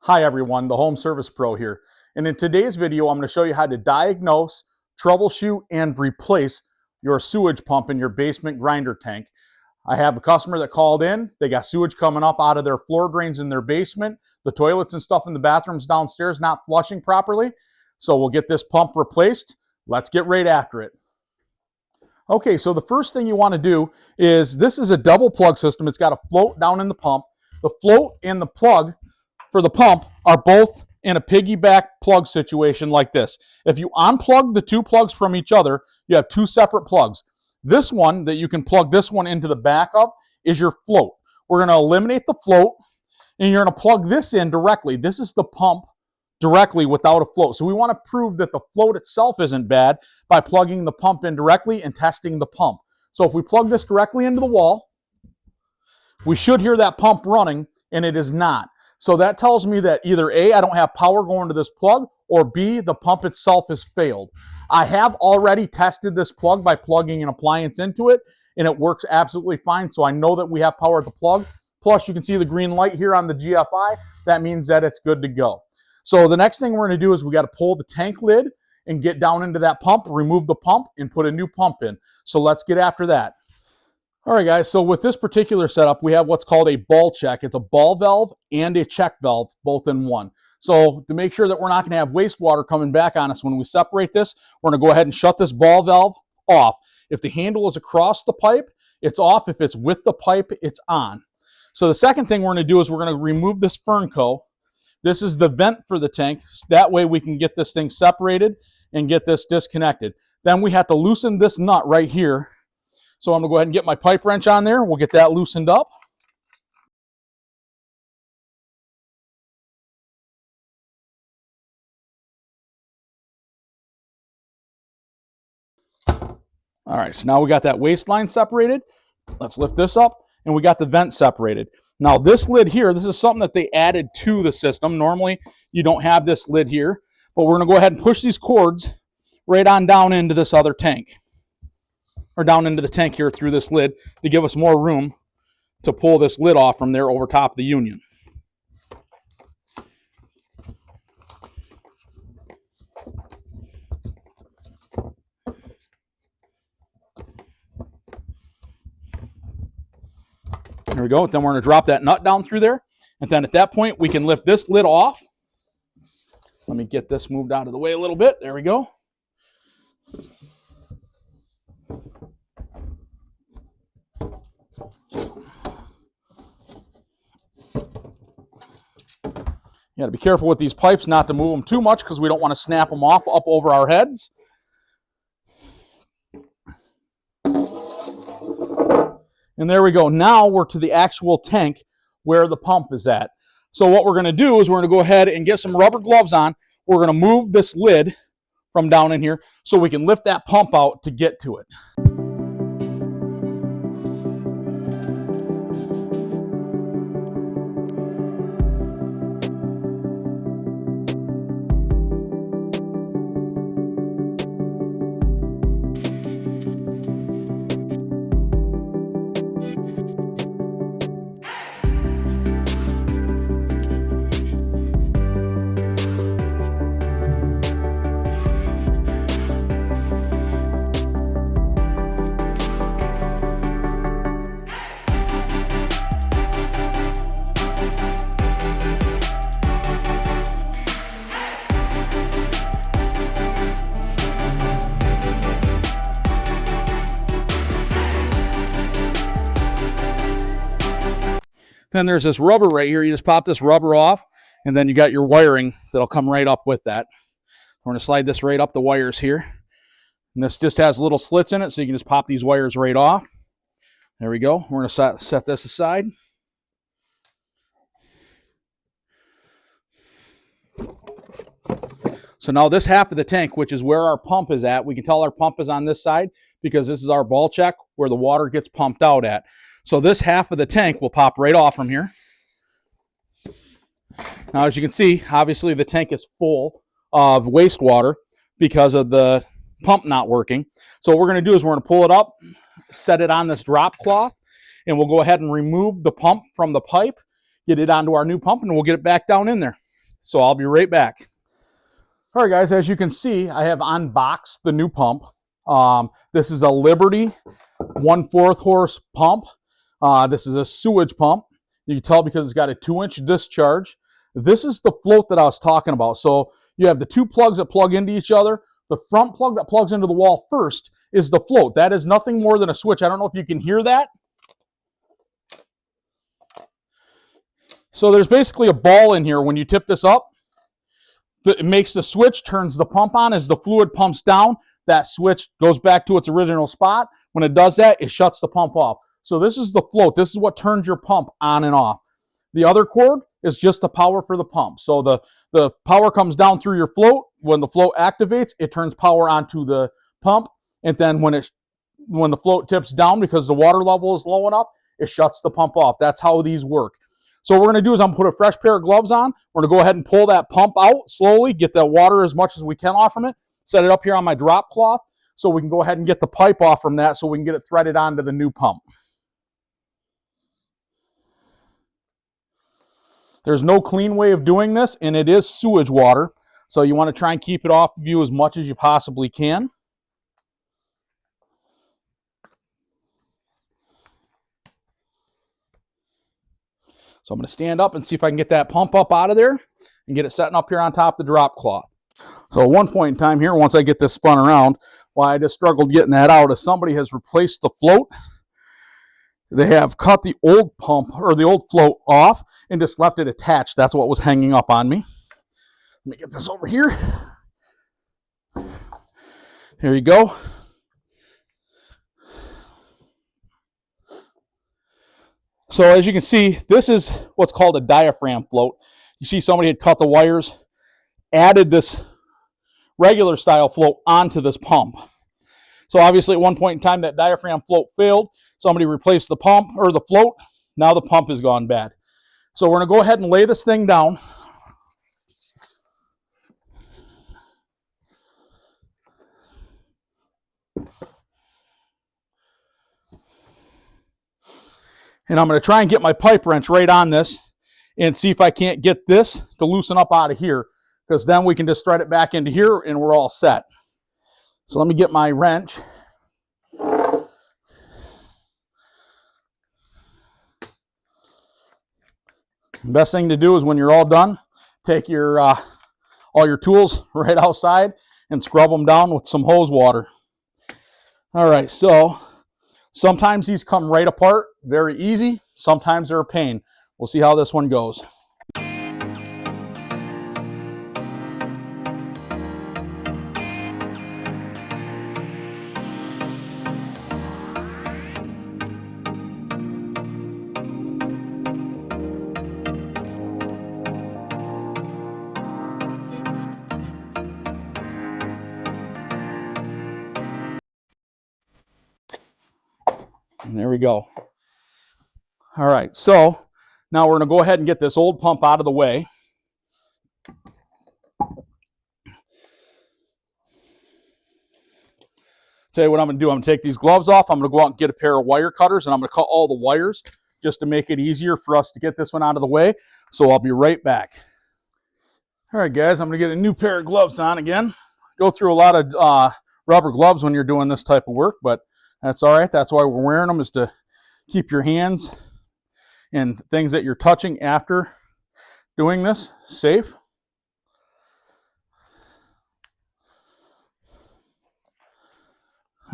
Hi everyone, the Home Service Pro here. And in today's video, I'm going to show you how to diagnose, troubleshoot, and replace your sewage pump in your basement grinder tank. I have a customer that called in. They got sewage coming up out of their floor drains in their basement. The toilets and stuff in the bathrooms downstairs not flushing properly. So we'll get this pump replaced. Let's get right after it. Okay, so the first thing you want to do is, this is a double plug system. It's got a float down in the pump. The float and the plug for the pump are both in a piggyback plug situation like this. If you unplug the two plugs from each other, you have two separate plugs. This one that you can plug this one into the back of is your float. We're going to eliminate the float and you're going to plug this in directly. This is the pump directly without a float. So we want to prove that the float itself isn't bad by plugging the pump in directly and testing the pump. So if we plug this directly into the wall, we should hear that pump running, and it is not. So that tells me that either A, I don't have power going to this plug, or B, the pump itself has failed. I have already tested this plug by plugging an appliance into it, and it works absolutely fine. So I know that we have power at the plug. Plus, you can see the green light here on the GFI. That means that it's good to go. So the next thing we're going to do is we got to pull the tank lid and get down into that pump, remove the pump, and put a new pump in. So let's get after that. All right, guys, so with this particular setup, we have what's called a ball check. It's a ball valve and a check valve, both in one. So to make sure that we're not going to have wastewater coming back on us when we separate this, we're going to go ahead and shut this ball valve off. If the handle is across the pipe, it's off. If it's with the pipe, it's on. So the second thing we're going to do is we're going to remove this Fernco. This is the vent for the tank. That way we can get this thing separated and get this disconnected. Then we have to loosen this nut right here. So I'm going to go ahead and get my pipe wrench on there. We'll get that loosened up. All right, so now we got that waste line separated. Let's lift this up, and we got the vent separated. Now this lid here, this is something that they added to the system. Normally you don't have this lid here, but we're going to go ahead and push these cords right on down into this other tank, or down into the tank here through this lid to give us more room to pull this lid off from there over top of the union. There we go. Then we're going to drop that nut down through there. And then at that point, we can lift this lid off. Let me get this moved out of the way a little bit. There we go. You got to be careful with these pipes not to move them too much because we don't want to snap them off up over our heads. And there we go. Now we're to the actual tank where the pump is at. So what we're going to do is we're going to go ahead and get some rubber gloves on. We're going to move this lid from down in here so we can lift that pump out to get to it. Then there's this rubber right here. You just pop this rubber off, and then you got your wiring that'll come right up with that. We're going to slide this right up the wires here. And this just has little slits in it, so you can just pop these wires right off. There we go. We're going to set this aside. So now this half of the tank, which is where our pump is at, we can tell our pump is on this side because this is our ball check where the water gets pumped out at. So this half of the tank will pop right off from here. Now, as you can see, obviously the tank is full of wastewater because of the pump not working. So what we're going to do is we're going to pull it up, set it on this drop cloth, and we'll go ahead and remove the pump from the pipe, get it onto our new pump, and we'll get it back down in there. So I'll be right back. All right, guys, as you can see, I have unboxed the new pump. This is a Liberty 1/4 horse pump. This is a sewage pump. You can tell because it's got a 2-inch discharge. This is the float that I was talking about. So you have the two plugs that plug into each other. The front plug that plugs into the wall first is the float. That is nothing more than a switch. I don't know if you can hear that. So there's basically a ball in here. When you tip this up, it makes the switch, turns the pump on. As the fluid pumps down, that switch goes back to its original spot. When it does that, it shuts the pump off. So this is the float. This is what turns your pump on and off. The other cord is just the power for the pump. So the power comes down through your float. When the float activates, it turns power onto the pump. And then when the float tips down because the water level is low enough, it shuts the pump off. That's how these work. So what we're going to do is I'm going to put a fresh pair of gloves on. We're going to go ahead and pull that pump out slowly, get the water as much as we can off from it, set it up here on my drop cloth so we can go ahead and get the pipe off from that so we can get it threaded onto the new pump. There's no clean way of doing this, and it is sewage water, so you want to try and keep it off of you as much as you possibly can. So I'm going to stand up and see if I can get that pump up out of there and get it setting up here on top of the drop cloth. So at one point in time here, once I get this spun around, why I just struggled getting that out is somebody has replaced the float. They have cut the old pump or the old float off and just left it attached. That's what was hanging up on me. Let me get this over here. Here you go. So as you can see, this is what's called a diaphragm float. You see somebody had cut the wires, added this regular style float onto this pump. So obviously at one point in time that diaphragm float failed. Somebody replaced the pump or the float. Now the pump has gone bad. So we're going to go ahead and lay this thing down. And I'm going to try and get my pipe wrench right on this and see if I can't get this to loosen up out of here, because then we can just thread it back into here and we're all set. So let me get my wrench. The best thing to do is when you're all done, take your all your tools right outside and scrub them down with some hose water. All right, so sometimes these come right apart, very easy. Sometimes they're a pain. We'll see how this one goes. And there we go. All right, so now we're going to go ahead and get this old pump out of the way. Tell you what I'm going to do. I'm going to take these gloves off. I'm going to go out and get a pair of wire cutters, and I'm going to cut all the wires just to make it easier for us to get this one out of the way. So I'll be right back. All right, guys, I'm going to get a new pair of gloves on again. Go through a lot of rubber gloves when you're doing this type of work, but that's all right. That's why we're wearing them, is to keep your hands and things that you're touching after doing this safe.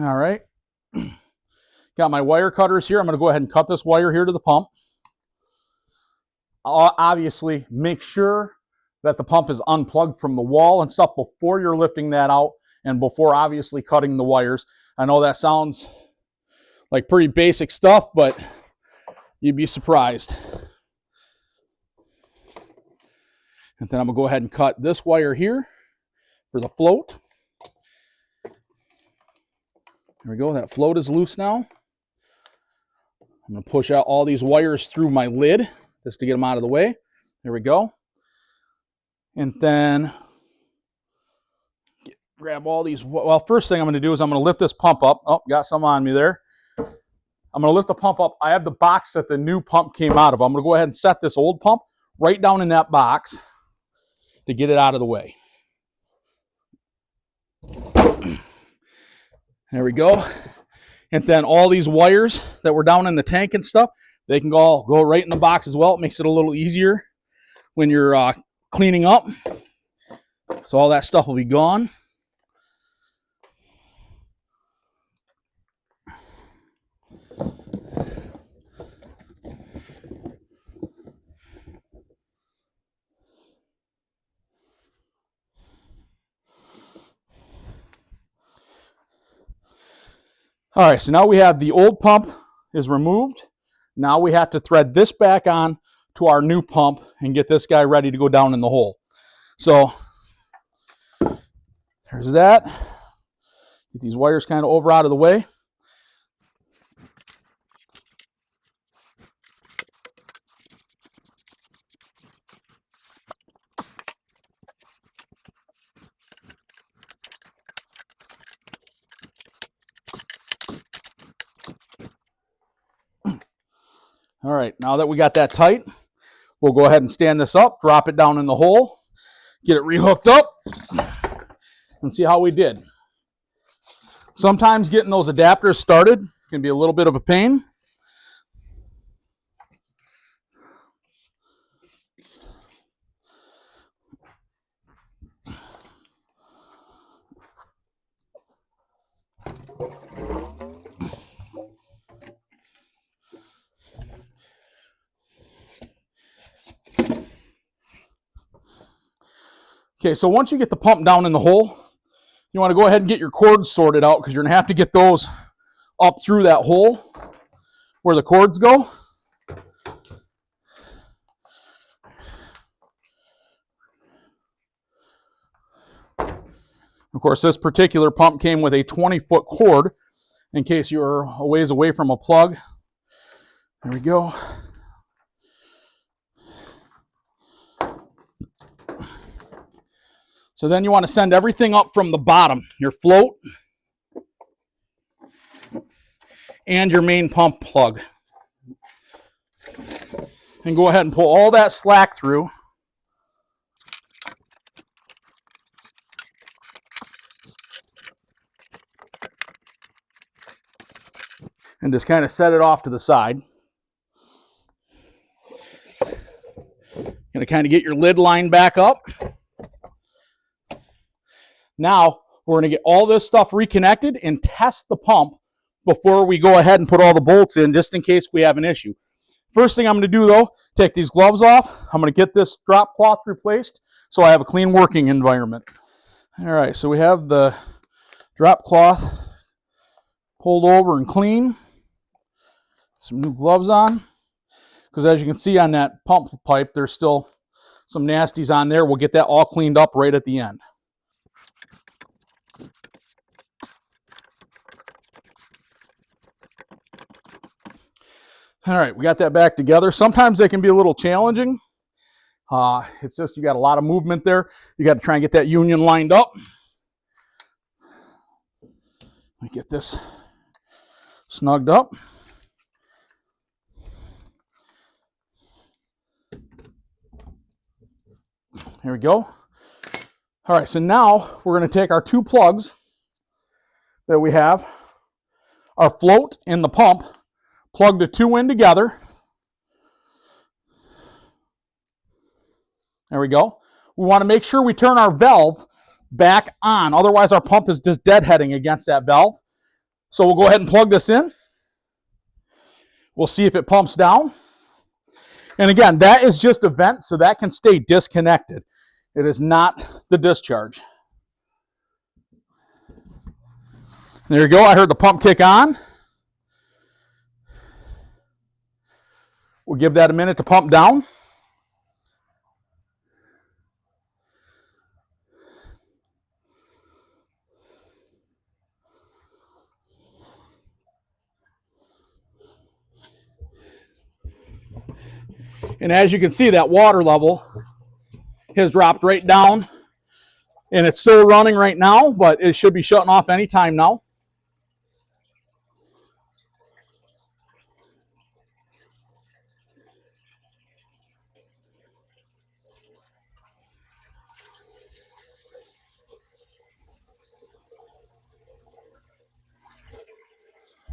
All right. Got my wire cutters here. I'm going to go ahead and cut this wire here to the pump. Obviously, make sure that the pump is unplugged from the wall and stuff before you're lifting that out and before obviously cutting the wires. I know that sounds like pretty basic stuff, but you'd be surprised. And then I'm going to go ahead and cut this wire here for the float. There we go. That float is loose now. I'm going to push out all these wires through my lid just to get them out of the way. There we go. And then grab all these. Well, first thing I'm going to do is I'm going to lift this pump up. Oh, got some on me there. I'm going to lift the pump up. I have the box that the new pump came out of. I'm going to go ahead and set this old pump right down in that box. to get it out of the way. There we go. And then all these wires that were down in the tank and stuff, they can all go right in the box as well. It makes it a little easier when you're cleaning up. So all that stuff will be gone. All right, so now we have the old pump is removed. Now we have to thread this back on to our new pump and get this guy ready to go down in the hole. So there's that. Get these wires kind of over out of the way. All right, now that we got that tight, we'll go ahead and stand this up, drop it down in the hole, get it rehooked up, and see how we did. Sometimes getting those adapters started can be a little bit of a pain. Okay, so once you get the pump down in the hole, you want to go ahead and get your cords sorted out because you're going to have to get those up through that hole where the cords go. Of course, this particular pump came with a 20-foot cord in case you're a ways away from a plug. There we go. So then you want to send everything up from the bottom, your float and your main pump plug. And go ahead and pull all that slack through. And just kind of set it off to the side. Going to kind of get your lid line back up. Now, we're going to get all this stuff reconnected and test the pump before we go ahead and put all the bolts in, just in case we have an issue. First thing I'm going to do, though, take these gloves off. I'm going to get this drop cloth replaced so I have a clean working environment. All right, so we have the drop cloth pulled over and clean. Some new gloves on, because as you can see on that pump pipe, there's still some nasties on there. We'll get that all cleaned up right at the end. All right, we got that back together. Sometimes they can be a little challenging. It's just you got a lot of movement there. You got to try and get that union lined up. Let me get this snugged up. There we go. All right, so now we're going to take our two plugs that we have, our float and the pump, plug the two in together. There we go. We want to make sure we turn our valve back on. Otherwise, our pump is just deadheading against that valve. So we'll go ahead and plug this in. We'll see if it pumps down. And again, that is just a vent, so that can stay disconnected. It is not the discharge. There you go. I heard the pump kick on. We'll give that a minute to pump down. And as you can see, that water level has dropped right down. And it's still running right now, but it should be shutting off any time now.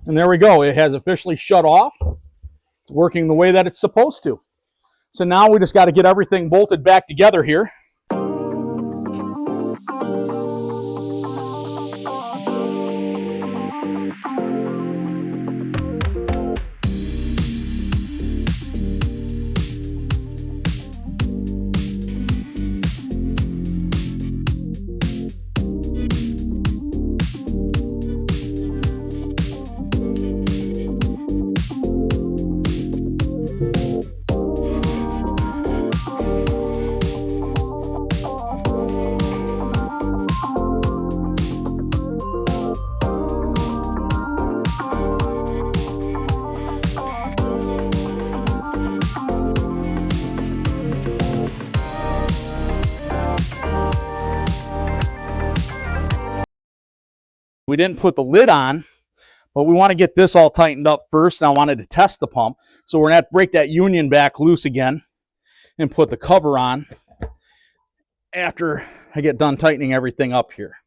And there we go. It has officially shut off. It's working the way that it's supposed to. So now we just got to get everything bolted back together here. We didn't put the lid on, but we want to get this all tightened up first, and I wanted to test the pump. So we're going to have to break that union back loose again and put the cover on after I get done tightening everything up here.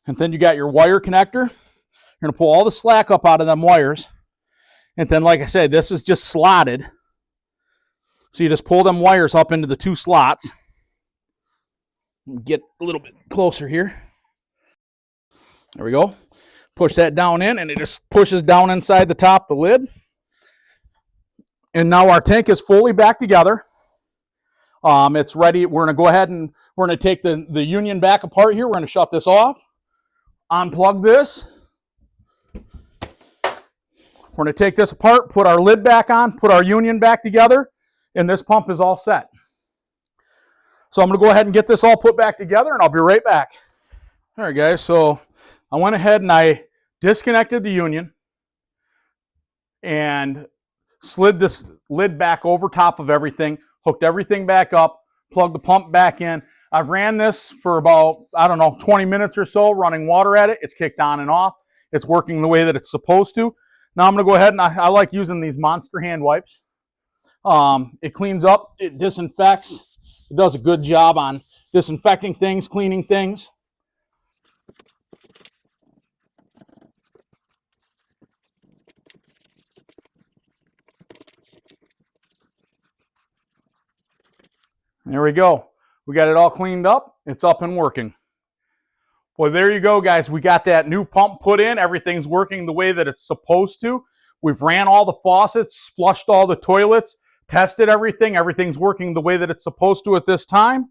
And then you got your wire connector. You're going to pull all the slack up out of them wires. And then, like I said, this is just slotted. So you just pull them wires up into the two slots. Get a little bit closer here. There we go. Push that down in, and it just pushes down inside the top of the lid. And now our tank is fully back together. It's ready. We're going to go ahead and we're going to take the union back apart here. We're going to shut this off. Unplug this. We're going to take this apart, put our lid back on, put our union back together, and this pump is all set. So I'm going to go ahead and get this all put back together, and I'll be right back. All right, guys, so I went ahead and I disconnected the union and slid this lid back over top of everything, hooked everything back up, plugged the pump back in. I've ran this for about, 20 minutes or so, running water at it. It's kicked on and off. It's working the way that it's supposed to. Now I'm going to go ahead and I like using these Monster hand wipes. It cleans up, it disinfects. It does a good job on disinfecting things, cleaning things. There we go. We got it all cleaned up. It's up and working. Well, there you go, guys. We got that new pump put in. Everything's working the way that it's supposed to. We've ran all the faucets, flushed all the toilets, tested everything. Everything's working the way that it's supposed to at this time.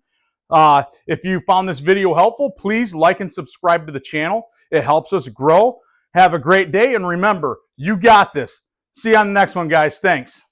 If you found this video helpful, please like and subscribe to the channel. It helps us grow. Have a great day, and remember, you got this. See you on the next one, guys. Thanks.